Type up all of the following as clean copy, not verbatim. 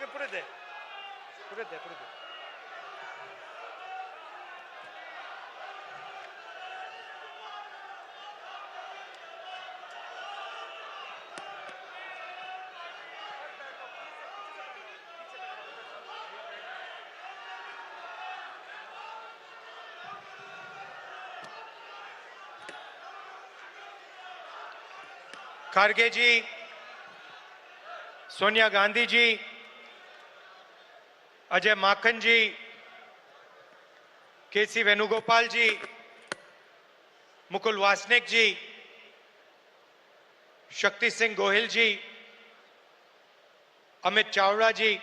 put it there. Put it there. Put it there. Kharge ji, Sonia Gandhi ji, Ajay Maken ji, KC Venugopal ji, Mukul Wasnik ji, Shakti Singh Gohil ji, Amit Chavda ji,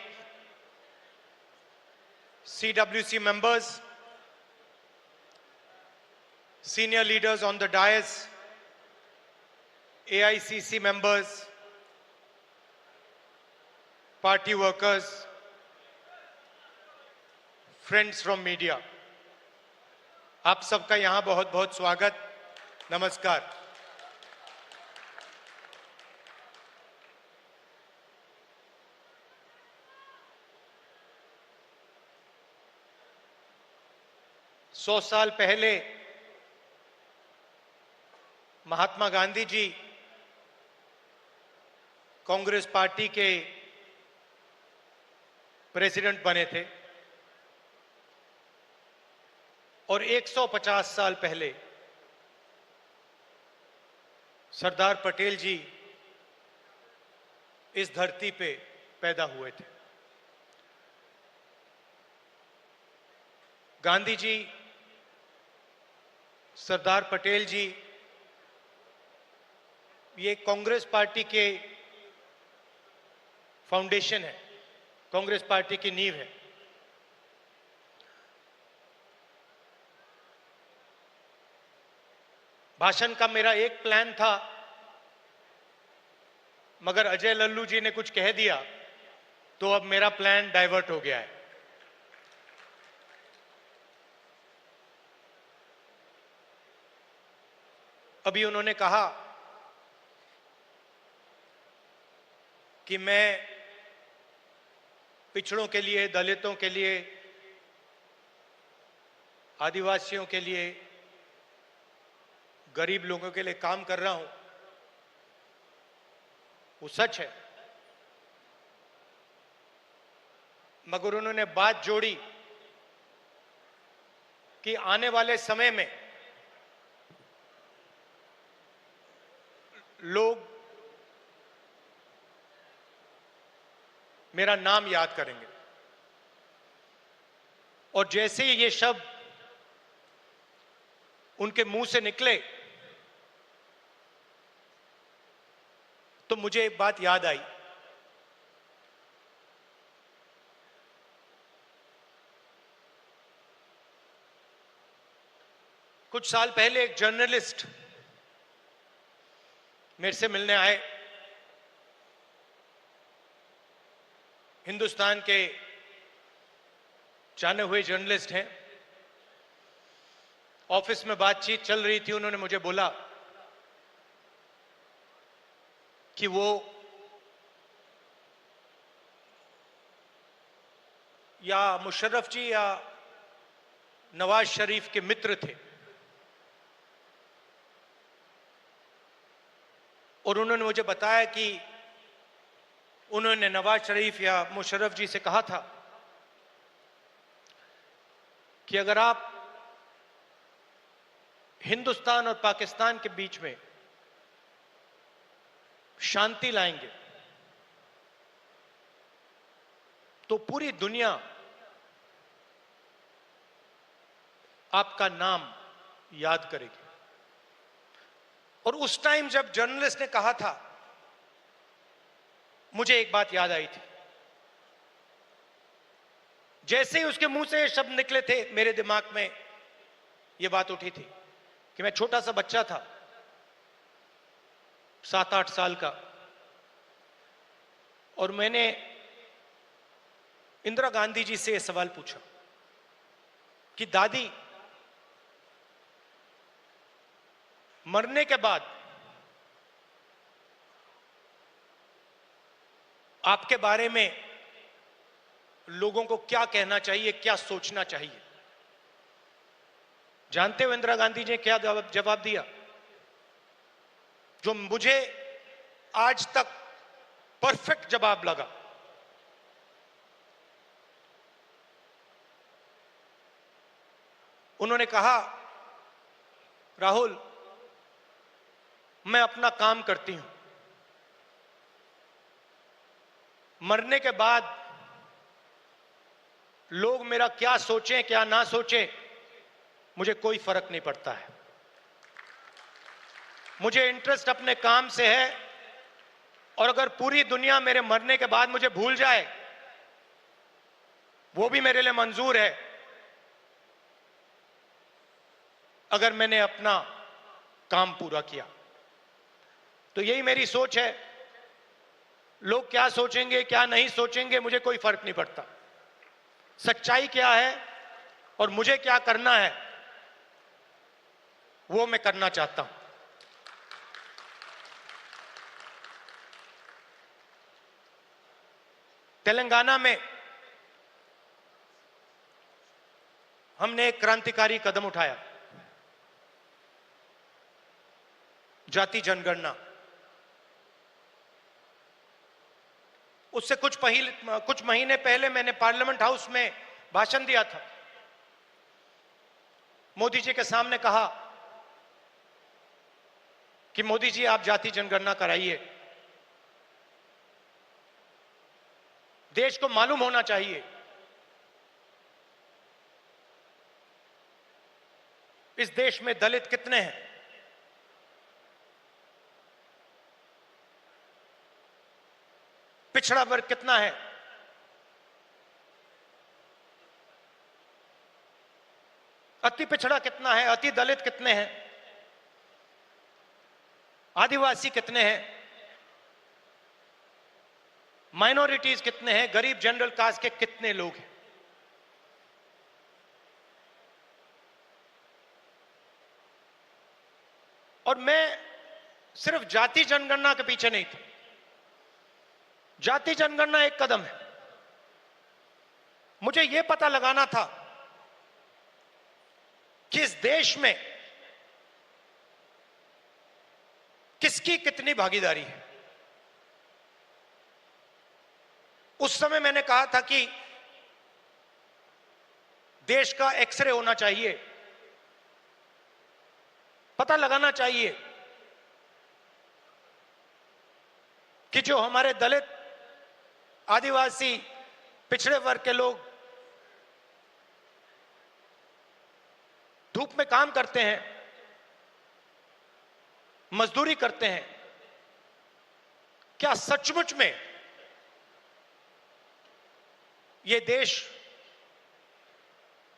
CWC members, senior leaders on the dais, AICC members, party workers, friends from media, आप सबका यहां बहुत बहुत स्वागत, नमस्कार। सौ साल पहले महात्मा गांधी जी कांग्रेस पार्टी के प्रेसिडेंट बने थे और 150 साल पहले सरदार पटेल जी इस धरती पे पैदा हुए थे। गांधी जी, सरदार पटेल जी ये कांग्रेस पार्टी के फाउंडेशन है, कांग्रेस पार्टी की नींव है। भाषण का मेरा एक प्लान था, मगर अजय लल्लू जी ने कुछ कह दिया तो अब मेरा प्लान डाइवर्ट हो गया है। अभी उन्होंने कहा कि मैं पिछड़ों के लिए, दलितों के लिए, आदिवासियों के लिए, गरीब लोगों के लिए काम कर रहा हूं। वो सच है, मगर उन्होंने बात जोड़ी कि आने वाले समय में लोग मेरा नाम याद करेंगे और जैसे ही ये शब्द उनके मुंह से निकले तो मुझे एक बात याद आई। कुछ साल पहले एक जर्नलिस्ट मेरे से मिलने आए। हिंदुस्तान के जाने हुए जर्नलिस्ट हैं। ऑफिस में बातचीत चल रही थी। उन्होंने मुझे बोला कि वो या मुशर्रफ जी या नवाज शरीफ के मित्र थे और उन्होंने मुझे बताया कि उन्होंने नवाज शरीफ या मुशर्रफ जी से कहा था कि अगर आप हिंदुस्तान और पाकिस्तान के बीच में शांति लाएंगे तो पूरी दुनिया आपका नाम याद करेगी। और उस टाइम जब जर्नलिस्ट ने कहा था, मुझे एक बात याद आई थी। जैसे ही उसके मुंह से ये शब्द निकले थे, मेरे दिमाग में ये बात उठी थी कि मैं छोटा सा बच्चा था, 7-8 साल का, और मैंने इंदिरा गांधी जी से यह सवाल पूछा कि दादी, मरने के बाद आपके बारे में लोगों को क्या कहना चाहिए, क्या सोचना चाहिए। जानते हो इंदिरा गांधी जी ने क्या जवाब दिया, जो मुझे आज तक परफेक्ट जवाब लगा। उन्होंने कहा, राहुल, मैं अपना काम करती हूं, मरने के बाद लोग मेरा क्या सोचें क्या ना सोचें, मुझे कोई फर्क नहीं पड़ता है। मुझे इंटरेस्ट अपने काम से है, और अगर पूरी दुनिया मेरे मरने के बाद मुझे भूल जाए, वो भी मेरे लिए मंजूर है, अगर मैंने अपना काम पूरा किया। तो यही मेरी सोच है। लोग क्या सोचेंगे क्या नहीं सोचेंगे, मुझे कोई फर्क नहीं पड़ता। सच्चाई क्या है और मुझे क्या करना है, वो मैं करना चाहता हूं। तेलंगाना में हमने एक क्रांतिकारी कदम उठाया, जाति जनगणना। उससे कुछ महीने पहले मैंने पार्लियामेंट हाउस में भाषण दिया था। मोदी जी के सामने कहा कि मोदी जी, आप जाति जनगणना कराइए, देश को मालूम होना चाहिए इस देश में दलित कितने हैं, पिछड़ा वर्ग कितना है, अति पिछड़ा कितना है, अति दलित कितने हैं, आदिवासी कितने हैं, माइनॉरिटीज कितने हैं, गरीब जनरल कास्ट के कितने लोग हैं। और मैं सिर्फ जाति जनगणना के पीछे नहीं था। जाति जनगणना एक कदम है। मुझे यह पता लगाना था कि इस देश में किसकी कितनी भागीदारी है। उस समय मैंने कहा था कि देश का एक्सरे होना चाहिए, पता लगाना चाहिए कि जो हमारे दलित, आदिवासी, पिछड़े वर्ग के लोग धूप में काम करते हैं, मजदूरी करते हैं, क्या सचमुच में यह देश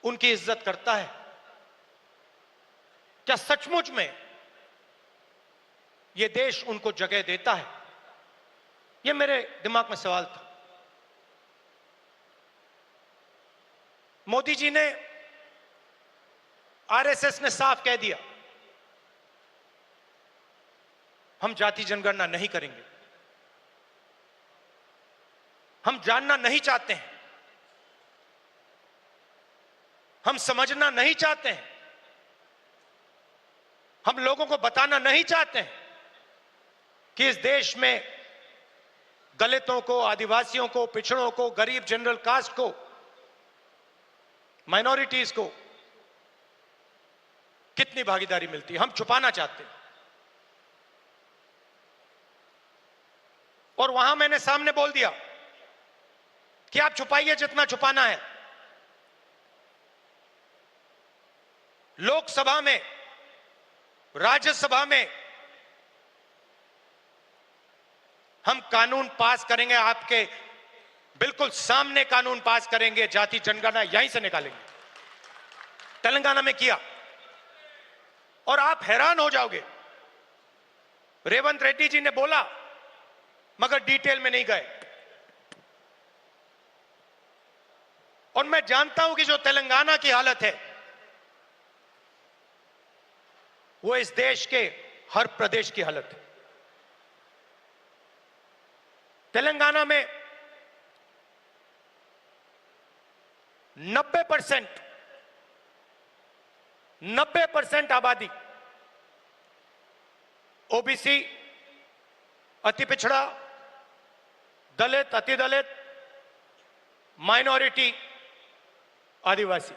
उनकी इज्जत करता है? क्या सचमुच में यह देश उनको जगह देता है? यह मेरे दिमाग में सवाल था। मोदी जी ने, आरएसएस ने साफ कह दिया, हम जाति जनगणना नहीं करेंगे, हम जानना नहीं चाहते हैं, हम समझना नहीं चाहते हैं, हम लोगों को बताना नहीं चाहते हैं कि इस देश में दलितों को, आदिवासियों को, पिछड़ों को, गरीब जनरल कास्ट को, माइनॉरिटीज को कितनी भागीदारी मिलती है, हम छुपाना चाहते हैं। और वहां मैंने सामने बोल दिया कि आप छुपाइए जितना छुपाना है। लोकसभा में, राज्यसभा में हम कानून पास करेंगे, आपके बिल्कुल सामने कानून पास करेंगे, जाति जनगणना यहीं से निकालेंगे। तेलंगाना में किया और आप हैरान हो जाओगे। रेवंत रेड्डी जी ने बोला मगर डिटेल में नहीं गए। और मैं जानता हूं कि जो तेलंगाना की हालत है वो इस देश के हर प्रदेश की हालत है। तेलंगाना में 90% आबादी ओबीसी, अति पिछड़ा, दलित, अति दलित, माइनॉरिटी, आदिवासी।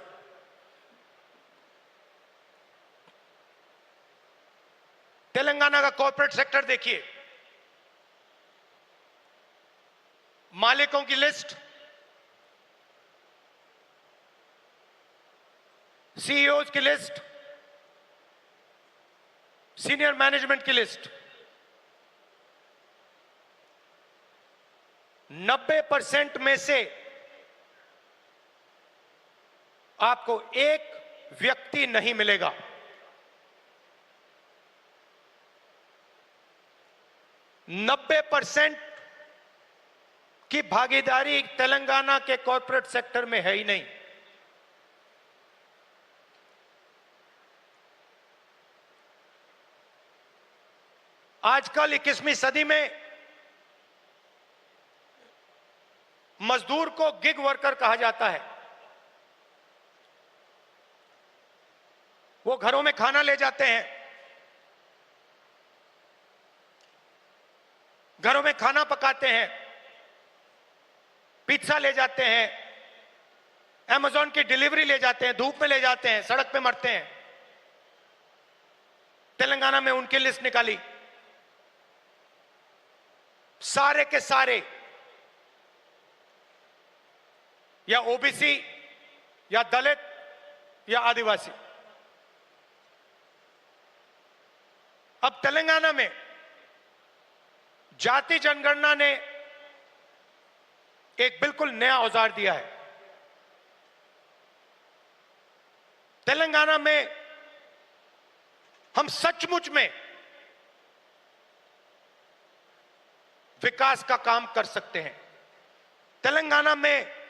तेलंगाना का कॉर्पोरेट सेक्टर देखिए, मालिकों की लिस्ट, सीईओज की लिस्ट, सीनियर मैनेजमेंट की लिस्ट, 90% में से आपको एक व्यक्ति नहीं मिलेगा। नब्बे % की भागीदारी तेलंगाना के कॉर्पोरेट सेक्टर में है ही नहीं। आजकल 21वीं सदी में मजदूर को गिग वर्कर कहा जाता है। वो घरों में खाना ले जाते हैं, घरों में खाना पकाते हैं, पिज्जा ले जाते हैं, अमेज़न की डिलीवरी ले जाते हैं, धूप में ले जाते हैं, सड़क पे मरते हैं। तेलंगाना में उनकी लिस्ट निकाली, सारे के सारे या ओबीसी या दलित या आदिवासी। अब तेलंगाना में जाति जनगणना ने एक बिल्कुल नया औजार दिया है। तेलंगाना में हम सचमुच में विकास का काम कर सकते हैं। तेलंगाना में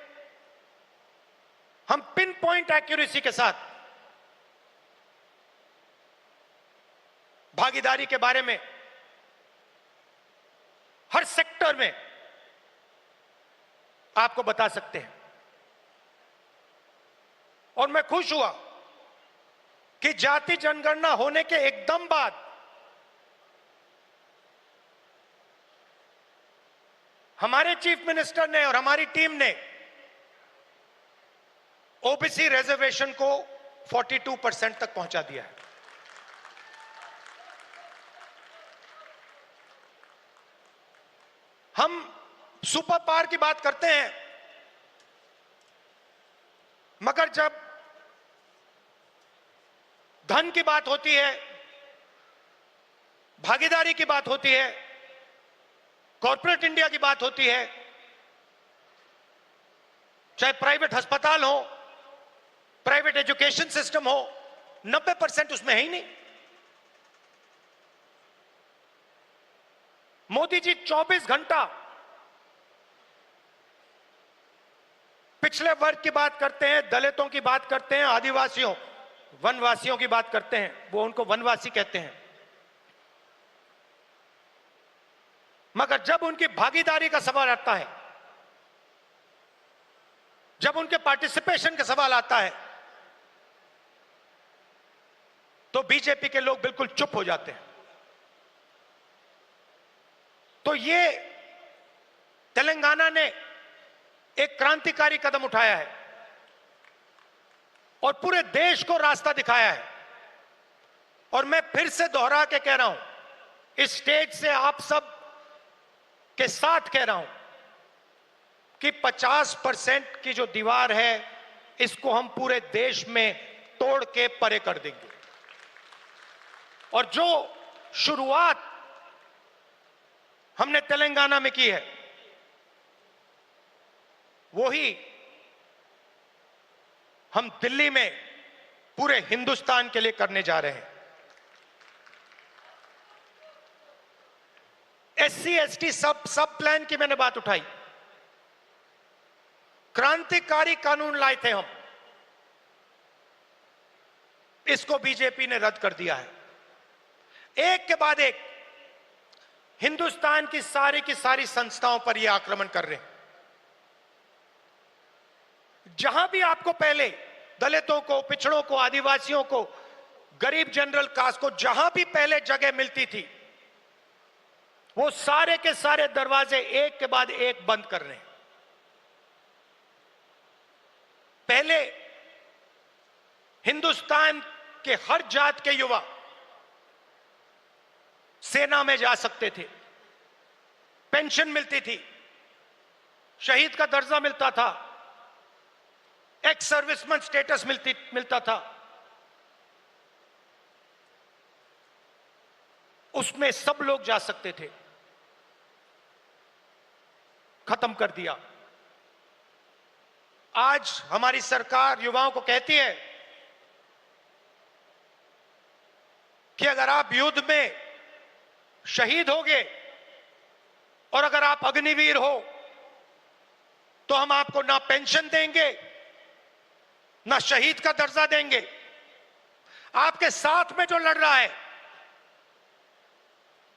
हम पिन पॉइंट एक्यूरेसी के साथ भागीदारी के बारे में हर सेक्टर में आपको बता सकते हैं। और मैं खुश हुआ कि जाति जनगणना होने के एकदम बाद हमारे चीफ मिनिस्टर ने और हमारी टीम ने ओबीसी रिजर्वेशन को 42% तक पहुंचा दिया है। हम सुपर पावर की बात करते हैं, मगर जब धन की बात होती है, भागीदारी की बात होती है, कॉर्पोरेट इंडिया की बात होती है, चाहे प्राइवेट अस्पताल हो, प्राइवेट एजुकेशन सिस्टम हो, 90% उसमें है ही नहीं। मोदी जी 24 घंटा पिछले वर्ग की बात करते हैं, दलितों की बात करते हैं, आदिवासियों, वनवासियों की बात करते हैं। वो उनको वनवासी कहते हैं। मगर जब उनकी भागीदारी का सवाल आता है, जब उनके पार्टिसिपेशन का सवाल आता है, तो बीजेपी के लोग बिल्कुल चुप हो जाते हैं। तो ये तेलंगाना ने एक क्रांतिकारी कदम उठाया है और पूरे देश को रास्ता दिखाया है। और मैं फिर से दोहरा के कह रहा हूं, इस स्टेज से आप सब के साथ कह रहा हूं कि 50% की जो दीवार है, इसको हम पूरे देश में तोड़ के परे कर देंगे। और जो शुरुआत हमने तेलंगाना में की है, वही हम दिल्ली में पूरे हिंदुस्तान के लिए करने जा रहे हैं। एससी एसटी सब प्लान की मैंने बात उठाई। क्रांतिकारी कानून लाए थे हम, इसको बीजेपी ने रद्द कर दिया है। एक के बाद एक हिंदुस्तान की सारी संस्थाओं पर यह आक्रमण कर रहे हैं। जहां भी आपको पहले दलितों को, पिछड़ों को, आदिवासियों को, गरीब जनरल कास्ट को जहां भी पहले जगह मिलती थी, वो सारे के सारे दरवाजे एक के बाद एक बंद कर रहे हैं। पहले हिंदुस्तान के हर जात के युवा सेना में जा सकते थे, पेंशन मिलती थी, शहीद का दर्जा मिलता था, एक्स सर्विसमैन स्टेटस मिलता था। उसमें सब लोग जा सकते थे, खत्म कर दिया। आज हमारी सरकार युवाओं को कहती है कि अगर आप युद्ध में शहीद होगे और अगर आप अग्निवीर हो तो हम आपको ना पेंशन देंगे ना शहीद का दर्जा देंगे। आपके साथ में जो लड़ रहा है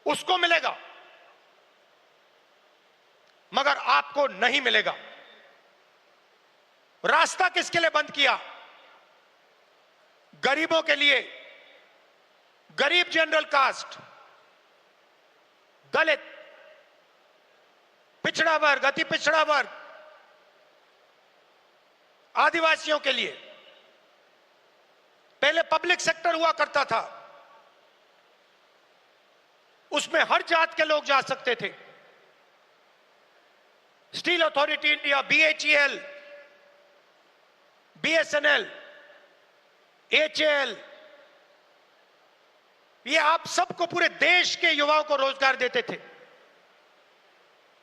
उसको मिलेगा, मगर आपको नहीं मिलेगा। रास्ता किसके लिए बंद किया? गरीबों के लिए, गरीब जनरल कास्ट, दलित, पिछड़ा वर्ग, अति पिछड़ा वर्ग, आदिवासियों के लिए। पहले पब्लिक सेक्टर हुआ करता था, उसमें हर जात के लोग जा सकते थे। Steel authority India, BHEL, BSNL, HAL, ये आप सबको, पूरे देश के युवाओं को रोजगार देते थे,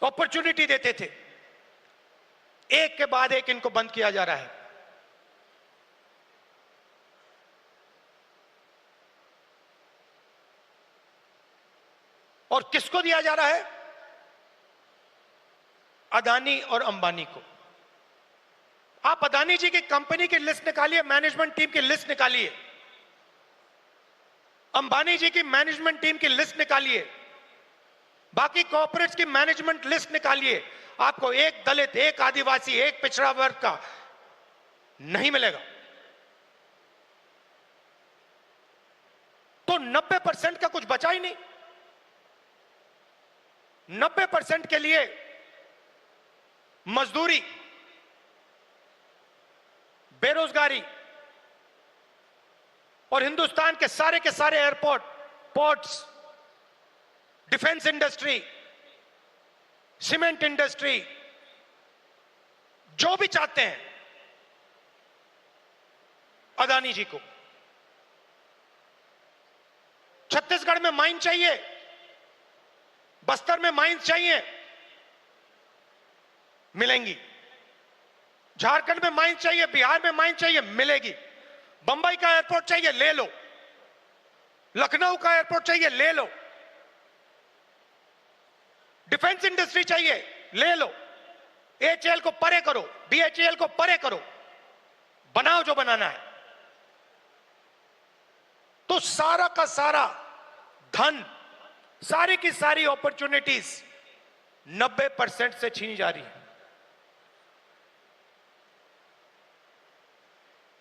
अपॉर्चुनिटी देते थे। एक के बाद एक इनको बंद किया जा रहा है। और किसको दिया जा रहा है? अदानी और अंबानी को। आप अदानी जी की कंपनी की लिस्ट निकालिए, मैनेजमेंट टीम की लिस्ट निकालिए, अंबानी जी की मैनेजमेंट टीम की लिस्ट निकालिए, बाकी कॉर्पोरेट्स की मैनेजमेंट लिस्ट निकालिए, आपको एक दलित, एक आदिवासी, एक पिछड़ा वर्ग का नहीं मिलेगा। तो 90% का कुछ बचा ही नहीं। 90% के लिए मजदूरी, बेरोजगारी, और हिंदुस्तान के सारे airport, ports, defence industry, cement industry, जो भी चाहते हैं अदानी जी को। छत्तीसगढ़ में माइन चाहिए, बस्तर में माइंस चाहिए, मिलेंगी। झारखंड में माइंस चाहिए, बिहार में माइंस चाहिए, मिलेगी। बंबई का एयरपोर्ट चाहिए, ले लो। लखनऊ का एयरपोर्ट चाहिए, ले लो। डिफेंस इंडस्ट्री चाहिए, ले लो। एचएएल को परे करो, बीएचईएल को परे करो, बनाओ जो बनाना है। तो सारा का सारा धन, सारी की सारी अपॉर्चुनिटीज 90% से छीनी जा रही है।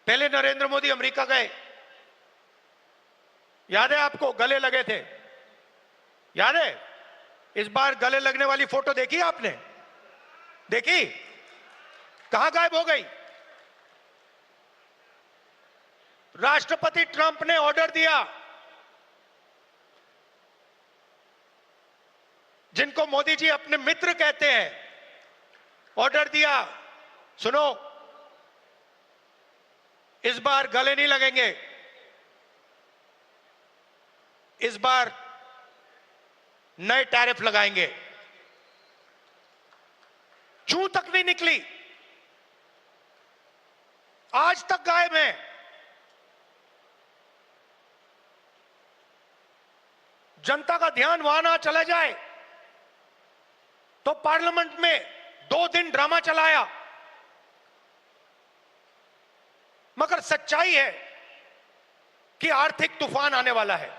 पहले नरेंद्र मोदी अमेरिका गए, याद है आपको? गले लगे थे, याद है? इस बार गले लगने वाली फोटो देखी आपने? देखी? कहां गायब हो गई? राष्ट्रपति ट्रंप ने ऑर्डर दिया, जिनको मोदी जी अपने मित्र कहते हैं, ऑर्डर दिया, सुनो, इस बार गले नहीं लगेंगे, इस बार नए टैरिफ लगाएंगे। चूं तक नहीं निकली, आज तक गायब है। जनता का ध्यान वहां ना चला जाए तो पार्लियामेंट में 2 दिन ड्रामा चलाया, मगर सच्चाई है कि आर्थिक तूफान आने वाला है।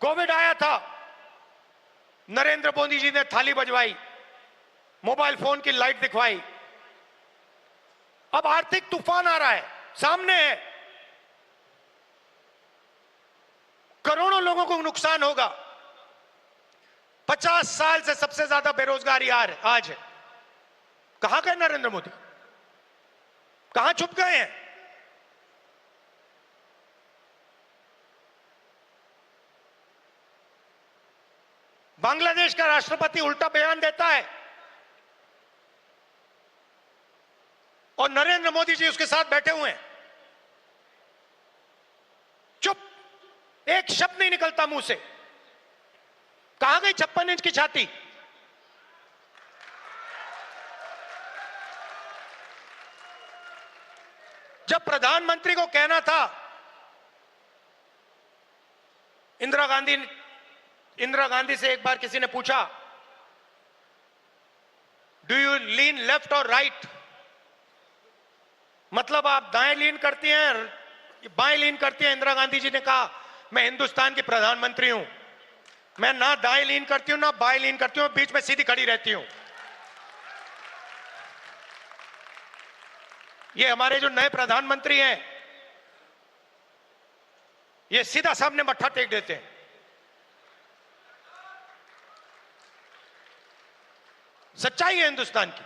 कोविड आया था, नरेंद्र मोदी जी ने थाली बजवाई, मोबाइल फोन की लाइट दिखवाई, अब आर्थिक तूफान आ रहा है, सामने है, करोड़ों लोगों को नुकसान होगा। 50 साल से सबसे ज्यादा बेरोजगारी आज है। कहां गए नरेंद्र मोदी? कहां छुप गए हैं? बांग्लादेश का राष्ट्रपति उल्टा बयान देता है और नरेंद्र मोदी जी उसके साथ बैठे हुए हैं, चुप, एक शब्द नहीं निकलता मुंह से। कहां गई 56 इंच की छाती? जब प्रधानमंत्री को कहना था, इंदिरा गांधी से एक बार किसी ने पूछा, डू यू लीन लेफ्ट और राइट, मतलब आप दाएं लीन करती हैं बाएं लीन करती हैं? इंदिरा गांधी जी ने कहा, मैं हिंदुस्तान की प्रधानमंत्री हूं, मैं ना दाएं लीन करती हूं ना बाएं लीन करती हूं, बीच में सीधी खड़ी रहती हूं। ये हमारे जो नए प्रधानमंत्री हैं, ये सीधा सामने मत्था टेक देते हैं। सच्चाई है हिंदुस्तान की,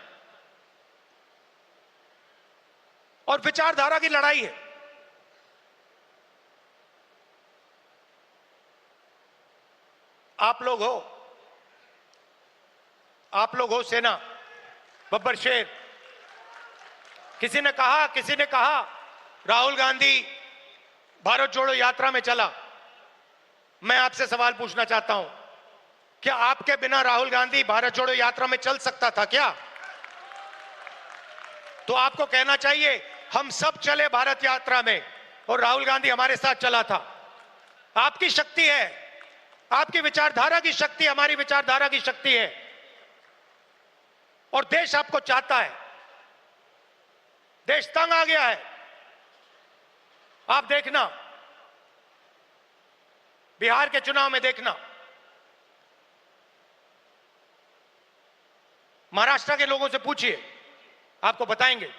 और विचारधारा की लड़ाई है। आप लोग हो सेना, बब्बर शेर। किसी ने कहा राहुल गांधी भारत जोड़ो यात्रा में चला। मैं आपसे सवाल पूछना चाहता हूं, क्या आपके बिना राहुल गांधी भारत जोड़ो यात्रा में चल सकता था क्या? तो आपको कहना चाहिए, हम सब चले भारत यात्रा में और राहुल गांधी हमारे साथ चला था। आपकी शक्ति है, आपकी विचारधारा की शक्ति हमारी विचारधारा की शक्ति है, और देश आपको चाहता है। देश तंग आ गया है। आप देखना, बिहार के चुनाव में देखना, महाराष्ट्र के लोगों से पूछिए, आपको बताएंगे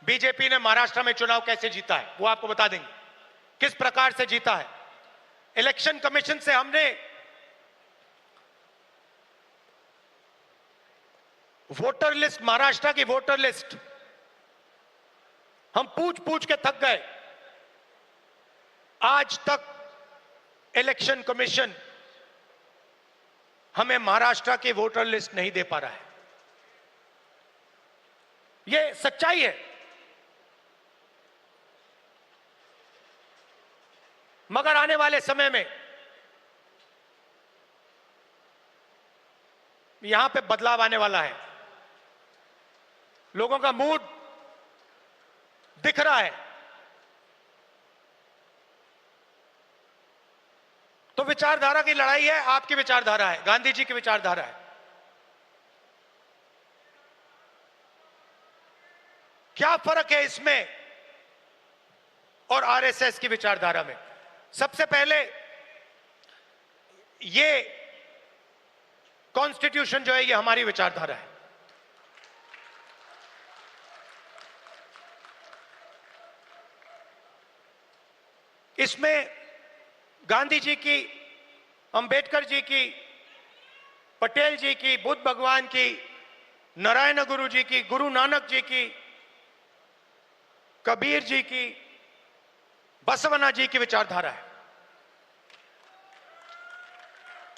बीजेपी ने महाराष्ट्र में चुनाव कैसे जीता है। वो आपको बता देंगे किस प्रकार से जीता है। इलेक्शन कमीशन से हमने वोटर लिस्ट, महाराष्ट्र की वोटर लिस्ट हम पूछ पूछ के थक गए। आज तक इलेक्शन कमीशन हमें महाराष्ट्र की वोटर लिस्ट नहीं दे पा रहा है। यह सच्चाई है। मगर आने वाले समय में यहां पे बदलाव आने वाला है। लोगों का मूड दिख रहा है। तो विचारधारा की लड़ाई है। आपकी विचारधारा है, गांधी जी की विचारधारा है। क्या फर्क है इसमें और आरएसएस की विचारधारा में? सबसे पहले, ये कॉन्स्टिट्यूशन जो है, ये हमारी विचारधारा है। इसमें गांधी जी की, अंबेडकर जी की, पटेल जी की, बुद्ध भगवान की, नारायण गुरु जी की, गुरु नानक जी की, कबीर जी की, बसवना जी की विचारधारा है।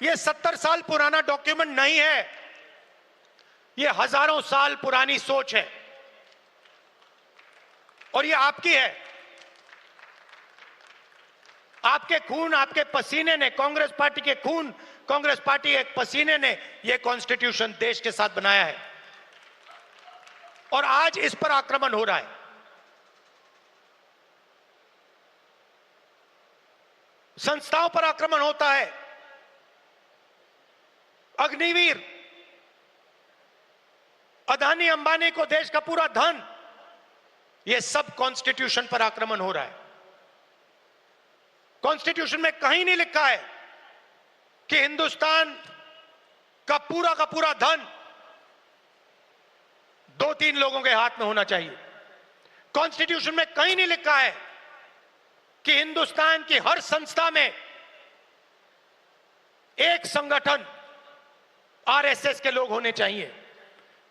यह 70 साल पुराना डॉक्यूमेंट नहीं है, यह हजारों साल पुरानी सोच है, और यह आपकी है। आपके खून, आपके पसीने ने, कांग्रेस पार्टी के खून, कांग्रेस पार्टी के पसीने ने यह कॉन्स्टिट्यूशन देश के साथ बनाया है, और आज इस पर आक्रमण हो रहा है। संस्थाओं पर आक्रमण होता है। अग्निवीर, अदानी अंबानी को देश का पूरा धन, यह सब कॉन्स्टिट्यूशन पर आक्रमण हो रहा है। कॉन्स्टिट्यूशन में कहीं नहीं लिखा है कि हिंदुस्तान का पूरा धन 2-3 लोगों के हाथ में होना चाहिए। कॉन्स्टिट्यूशन में कहीं नहीं लिखा है कि हिंदुस्तान की हर संस्था में एक संगठन आरएसएस के लोग होने चाहिए।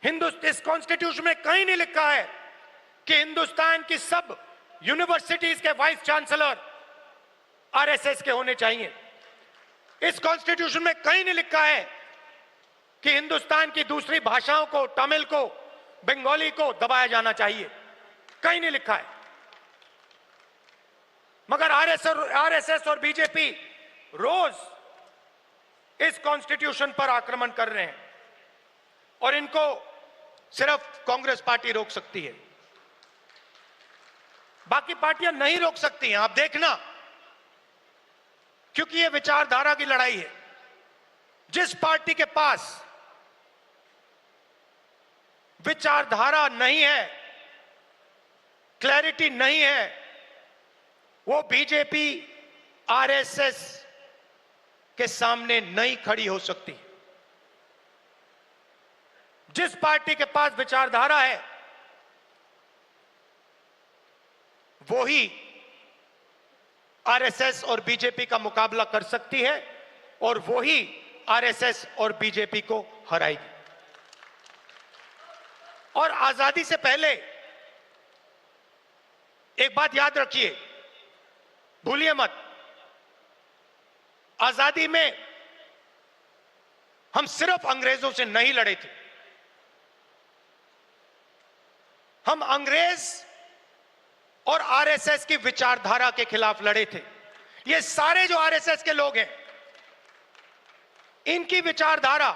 इस कॉन्स्टिट्यूशन में कहीं नहीं लिखा है कि हिंदुस्तान की सब यूनिवर्सिटीज के वाइस चांसलर आरएसएस के होने चाहिए। इस कॉन्स्टिट्यूशन में कहीं नहीं लिखा है कि हिंदुस्तान की दूसरी भाषाओं को, तमिल को, बंगाली को दबाया जाना चाहिए, कहीं नहीं लिखा है। मगर आरएसएस और बीजेपी रोज इस कॉन्स्टिट्यूशन पर आक्रमण कर रहे हैं और इनको सिर्फ कांग्रेस पार्टी रोक सकती है, बाकी पार्टियां नहीं रोक सकती हैं। आप देखना, क्योंकि यह विचारधारा की लड़ाई है। जिस पार्टी के पास विचारधारा नहीं है, क्लैरिटी नहीं है, वो बीजेपी आरएसएस के सामने नहीं खड़ी हो सकती। जिस पार्टी के पास विचारधारा है वो ही आरएसएस और बीजेपी का मुकाबला कर सकती है और वो ही आरएसएस और बीजेपी को हराएगी। और आजादी से पहले एक बात याद रखिए, भूलिए मत, आजादी में हम सिर्फ अंग्रेजों से नहीं लड़े थे, हम अंग्रेज और आरएसएस की विचारधारा के खिलाफ लड़े थे। ये सारे जो आरएसएस के लोग हैं, इनकी विचारधारा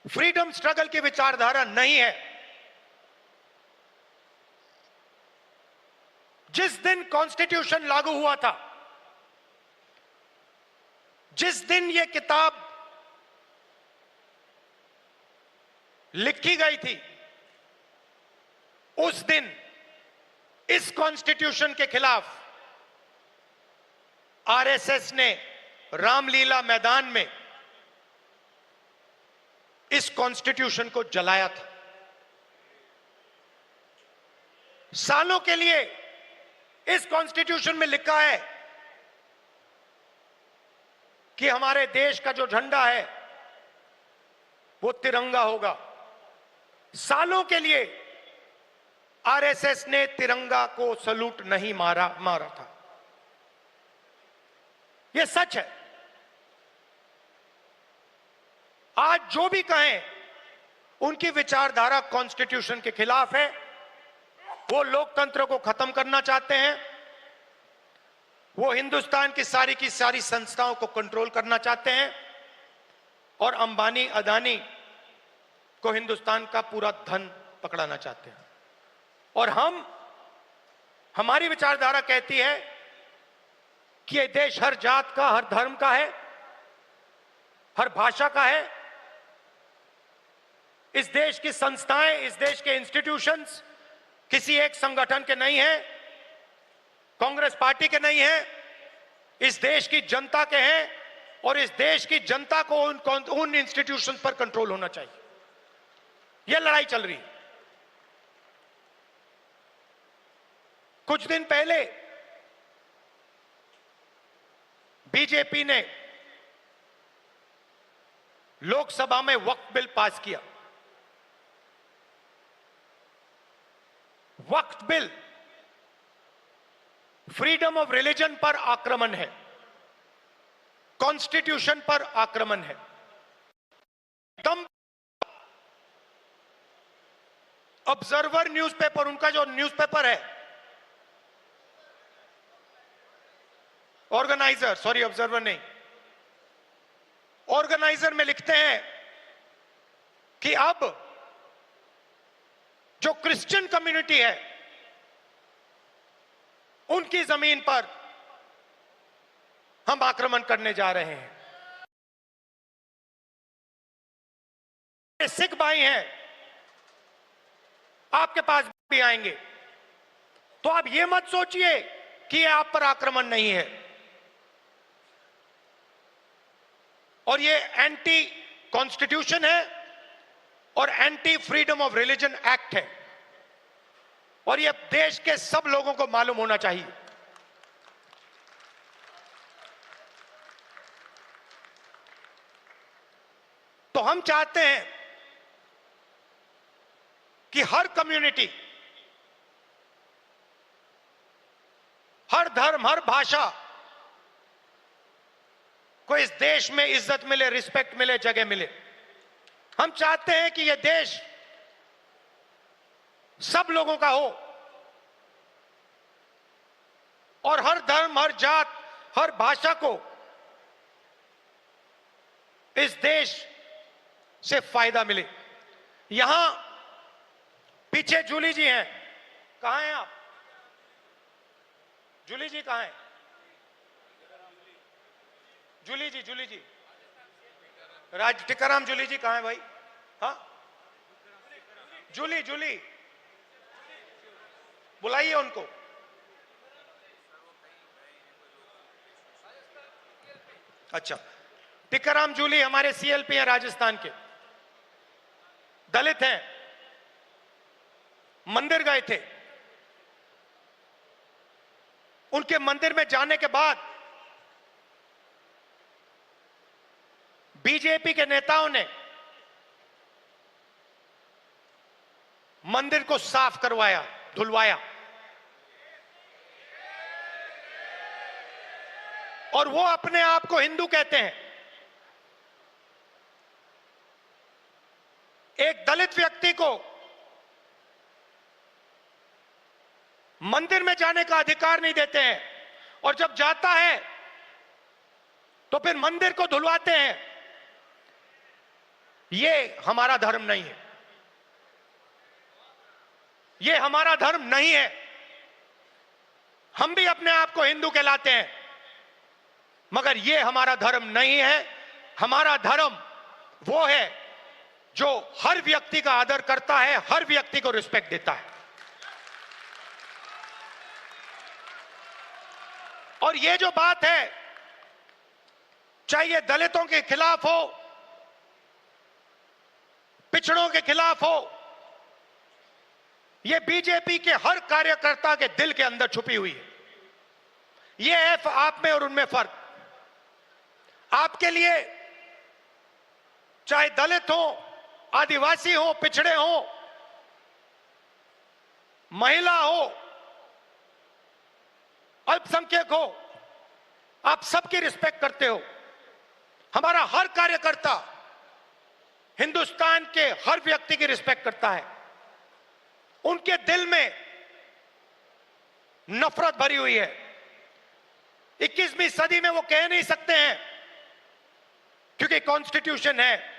फ्रीडम स्ट्रगल की विचारधारा नहीं है। जिस दिन कॉन्स्टिट्यूशन लागू हुआ था, जिस दिन यह किताब लिखी गई थी, उस दिन इस कॉन्स्टिट्यूशन के खिलाफ आरएसएस ने रामलीला मैदान में इस कॉन्स्टिट्यूशन को जलाया था। सालों के लिए इस कॉन्स्टिट्यूशन में लिखा है कि हमारे देश का जो झंडा है वो तिरंगा होगा। सालों के लिए आरएसएस ने तिरंगा को सलूट नहीं मारा था। यह सच है। आज जो भी कहें, उनकी विचारधारा कॉन्स्टिट्यूशन के खिलाफ है। वो लोकतंत्र को खत्म करना चाहते हैं, वो हिंदुस्तान की सारी संस्थाओं को कंट्रोल करना चाहते हैं और अंबानी अदानी को हिंदुस्तान का पूरा धन पकड़ाना चाहते हैं। और हमारी विचारधारा कहती है कि यह देश हर जात का, हर धर्म का है, हर भाषा का है। इस देश की संस्थाएं, इस देश के इंस्टीट्यूशंस किसी एक संगठन के नहीं हैं, कांग्रेस पार्टी के नहीं हैं, इस देश की जनता के हैं और इस देश की जनता को उन इंस्टीट्यूशंस पर कंट्रोल होना चाहिए। यह लड़ाई चल रही है। कुछ दिन पहले बीजेपी ने लोकसभा में वक्फ बिल पास किया। वक्फ बिल फ्रीडम ऑफ रिलीजन पर आक्रमण है, कॉन्स्टिट्यूशन पर आक्रमण है। एकदम ऑब्जर्वर न्यूज़पेपर, उनका जो न्यूज़पेपर है, ऑर्गेनाइजर, सॉरी ऑब्जर्वर नहीं, ऑर्गेनाइजर में लिखते हैं कि अब जो क्रिश्चियन कम्युनिटी है उनकी जमीन पर हम आक्रमण करने जा रहे हैं। सिख भाई हैं, आपके पास भी आएंगे, तो आप ये मत सोचिए कि ये आप पर आक्रमण नहीं है। और ये एंटी कॉन्स्टिट्यूशन है और anti freedom of religion act है, और यह देश के सब लोगों को मालूम होना चाहिए। तो हम चाहते हैं कि हर कम्युनिटी, हर धर्म, हर भाषा को इस देश में इज्जत मिले, रिस्पेक्ट मिले, जगह मिले। हम चाहते हैं कि यह देश सब लोगों का हो और हर धर्म, हर जात, हर भाषा को इस देश से फायदा मिले। यहां पीछे जूली जी हैं, कहां हैं आप? जूली जी कहां हैं? जूली जी टिकाराम जूली जी कहां है भाई? हाँ, जूली बुलाइए उनको। अच्छा, टिकाराम जूली हमारे सीएलपी हैं, राजस्थान के, दलित हैं, मंदिर गए थे। उनके मंदिर में जाने के बाद बीजेपी के नेताओं ने मंदिर को साफ करवाया, धुलवाया, और वो अपने आप को हिंदू कहते हैं। एक दलित व्यक्ति को मंदिर में जाने का अधिकार नहीं देते हैं, और जब जाता है तो फिर मंदिर को धुलवाते हैं। ये हमारा धर्म नहीं है, ये हमारा धर्म नहीं है। हम भी अपने आप को हिंदू कहलाते हैं, मगर ये हमारा धर्म नहीं है। हमारा धर्म वो है जो हर व्यक्ति का आदर करता है, हर व्यक्ति को रिस्पेक्ट देता है। और ये जो बात है, चाहे ये दलितों के खिलाफ हो, पिछड़ों के खिलाफ हो, ये बीजेपी के हर कार्यकर्ता के दिल के अंदर छुपी हुई है। ये है आप में और उनमें फर्क। आपके लिए चाहे दलित हो, आदिवासी हो, पिछड़े हो, महिला हो, अल्पसंख्यक हो, आप सबकी रिस्पेक्ट करते हो। हमारा हर कार्यकर्ता हिंदुस्तान के हर व्यक्ति की रिस्पेक्ट करता है। उनके दिल में नफरत भरी हुई है। 21वीं सदी में वो कह नहीं सकते हैं क्योंकि कॉन्स्टिट्यूशन है,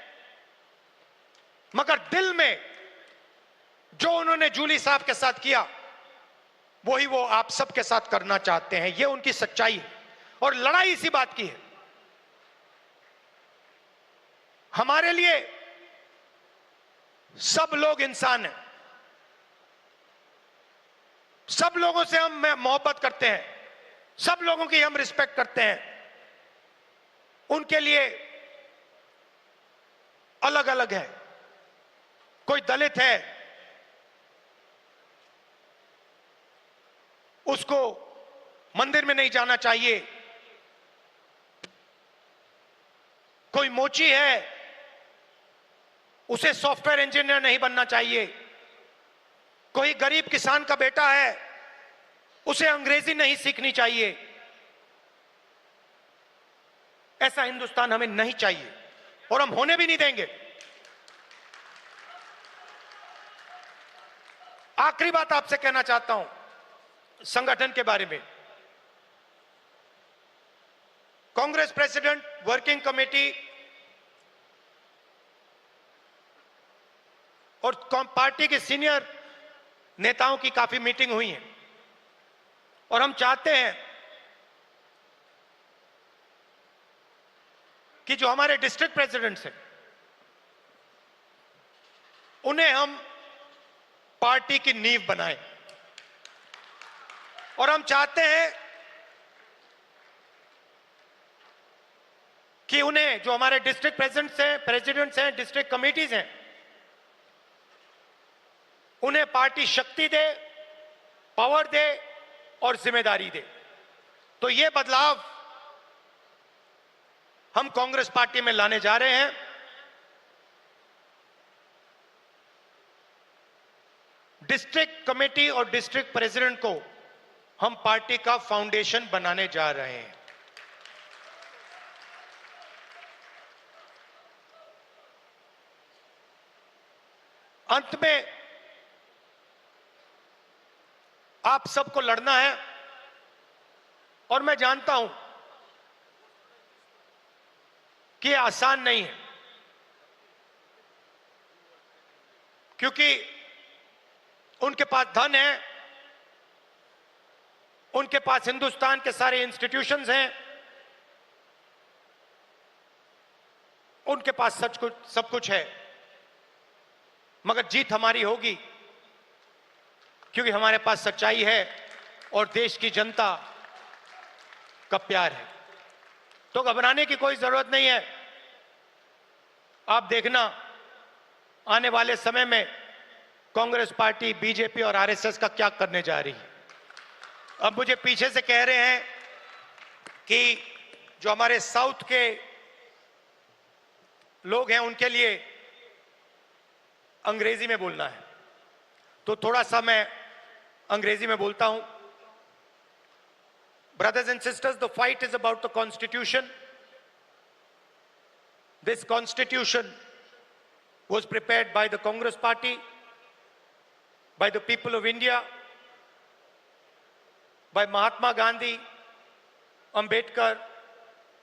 मगर दिल में जो उन्होंने जूली साहब के साथ किया, वही वो आप सबके साथ करना चाहते हैं। ये उनकी सच्चाई है, और लड़ाई इसी बात की है। हमारे लिए सब लोग इंसान हैं, सब लोगों से हम मोहब्बत करते हैं, सब लोगों की हम रिस्पेक्ट करते हैं। उनके लिए अलग अलग है। कोई दलित है, उसको मंदिर में नहीं जाना चाहिए। कोई मोची है, उसे सॉफ्टवेयर इंजीनियर नहीं बनना चाहिए। कोई गरीब किसान का बेटा है, उसे अंग्रेजी नहीं सीखनी चाहिए। ऐसा हिंदुस्तान हमें नहीं चाहिए, और हम होने भी नहीं देंगे। आखिरी बात आपसे कहना चाहता हूं संगठन के बारे में। कांग्रेस प्रेसिडेंट, वर्किंग कमेटी और पार्टी के सीनियर नेताओं की काफी मीटिंग हुई है, और हम चाहते हैं कि जो हमारे डिस्ट्रिक्ट प्रेसिडेंट्स हैं, उन्हें हम पार्टी की नींव बनाएं। और हम चाहते हैं कि उन्हें, जो हमारे डिस्ट्रिक्ट प्रेसिडेंट्स हैं, डिस्ट्रिक्ट कमेटीज हैं, उन्हें पार्टी शक्ति दे, पावर दे और जिम्मेदारी दे। तो ये बदलाव हम कांग्रेस पार्टी में लाने जा रहे हैं। डिस्ट्रिक्ट कमेटी और डिस्ट्रिक्ट प्रेसिडेंट को हम पार्टी का फाउंडेशन बनाने जा रहे हैं। अंत में आप सबको लड़ना है और मैं जानता हूं कि यह आसान नहीं है, क्योंकि उनके पास धन है, उनके पास हिंदुस्तान के सारे इंस्टीट्यूशंस हैं, उनके पास सब कुछ है, मगर जीत हमारी होगी क्योंकि हमारे पास सच्चाई है और देश की जनता का प्यार है। तो घबराने की कोई जरूरत नहीं है। आप देखना आने वाले समय में कांग्रेस पार्टी, बीजेपी और आरएसएस का क्या करने जा रही है। अब मुझे पीछे से कह रहे हैं कि जो हमारे साउथ के लोग हैं उनके लिए अंग्रेजी में बोलना है, तो थोड़ा सा मैं अंग्रेजी में बोलता हूं। Brothers and sisters, the fight is about the Constitution. This Constitution was prepared by the Congress Party, by the people of India, by Mahatma Gandhi, Ambedkar,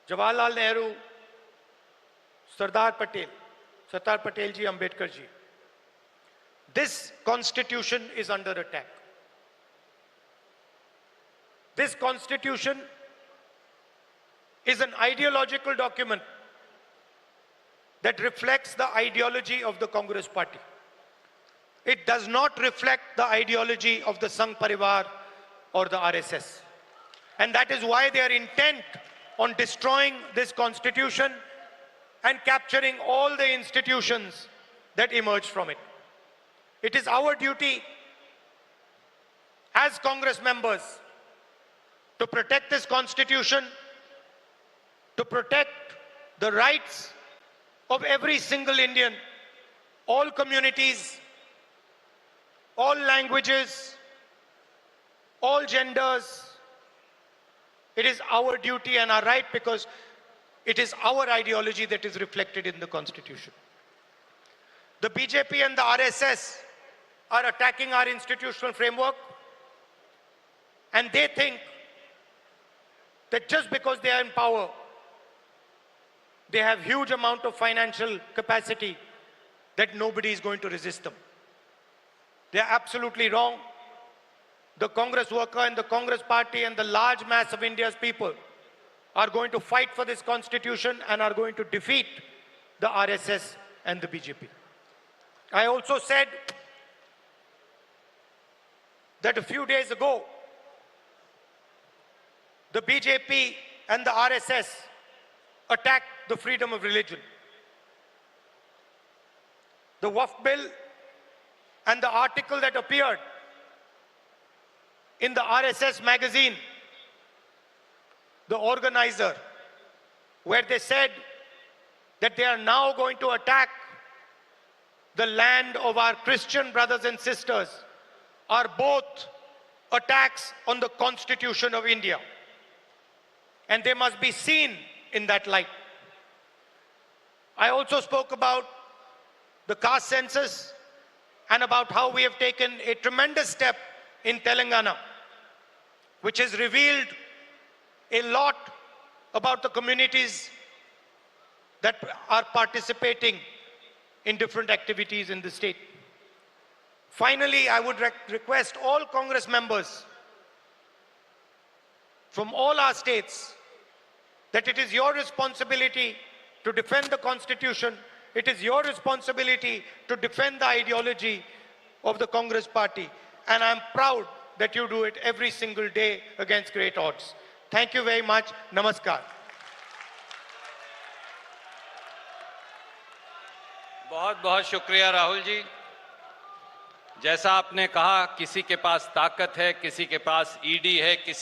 Jawaharlal Nehru, Sardar Patel ji, Ambedkar ji. This Constitution is under attack. This Constitution is an ideological document that reflects the ideology of the Congress Party. It does not reflect the ideology of the Sangh Parivar or the RSS. And that is why they are intent on destroying this Constitution and capturing all the institutions that emerged from it. It is our duty as Congress members to protect this Constitution, to protect the rights of every single Indian, all communities, all languages, all genders. It is our duty and our right because it is our ideology that is reflected in the Constitution. The BJP and the RSS are attacking our institutional framework, and they think that just because they are in power, they have huge amount of financial capacity that nobody is going to resist them. They are absolutely wrong. The Congress worker and the Congress party and the large mass of India's people are going to fight for this Constitution and are going to defeat the RSS and the BJP. I also said that a few days ago, the BJP and the RSS attacked the freedom of religion. The Waqf bill and the article that appeared in the RSS magazine, the organizer, where they said that they are now going to attack the land of our Christian brothers and sisters, are both attacks on the Constitution of India. And they must be seen in that light. I also spoke about the caste census and about how we have taken a tremendous step in Telangana, which has revealed a lot about the communities that are participating in different activities in the state. Finally, I would request all Congress members from all our states that it is your responsibility to defend the Constitution. It is your responsibility to defend the ideology of the Congress party. And I'm proud that you do it every single day against great odds. Thank you very much. Namaskar. बहुत बहुत शुक्रिया राहुल जी। जैसा आपने कहा, किसी के पास ताकत है, किसी के पास ईडी है, किसी